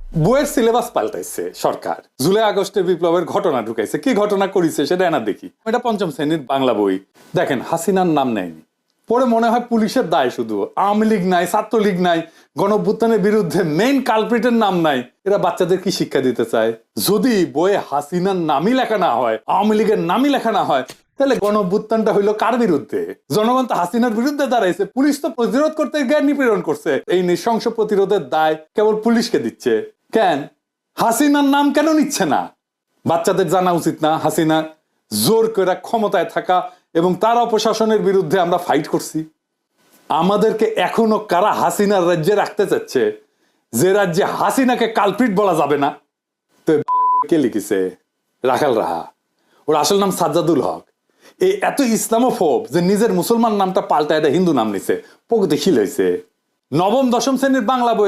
বইয়ের সিলেবাস পাল্টাইছে সরকার, জুলাই আগস্টের বিপ্লবের ঘটনা ঢুকাইছে। কি ঘটনা করেছে সেটা এনা দেখি। এটা পঞ্চম শ্রেণীর বাংলা বই। দেখেন, হাসিনার নাম নেয়নি। পরে মনে হয় পুলিশের দায় শুধু, আওয়ামী লীগ নাই, ছাত্রলীগ নাই, গণঅভ্যুত্থানের বিরুদ্ধে মেইন কালপ্রিটের নাম নাই। এরা বাচ্চাদের কি শিক্ষা দিতে চায়? যদি বইয়ে হাসিনার নামই লেখা না হয়, আওয়ামী লীগের নামই লেখা না হয়, তাহলে গণঅভ্যুত্থানটা হইলো কার বিরুদ্ধে? জনগণ তো হাসিনার বিরুদ্ধে দাঁড়াইছে, পুলিশ তো প্রতিরোধ করতে গিয়ে নিপীড়ন করছে। এই নৃশংস প্রতিরোধের দায় কেবল পুলিশকে দিচ্ছে কেন? হাসিনার নাম কেন নিচ্ছে না? বাচ্চাদের জানা উচিত না হাসিনা জোর করে ক্ষমতায় থাকা এবং তার অপশাসনের বিরুদ্ধে আমরা ফাইট করছি। আমাদেরকে এখনো কারা হাসিনার রাজ্যে রাখতে চাচ্ছে, যে রাজ্যে হাসিনাকে কালপ্রিট বলা যাবে না? তো কে লিখেছে? রাখাল রাহা। ওর আসল নাম সাজ্জাদুল হক। এই এত ইসলামোফোব যে নিজের মুসলমান নামটা পাল্টা এটা হিন্দু নাম নিছে। প্রকৃতি খিল হয়েছে। নবম দশম শ্রেণীর বাংলা বই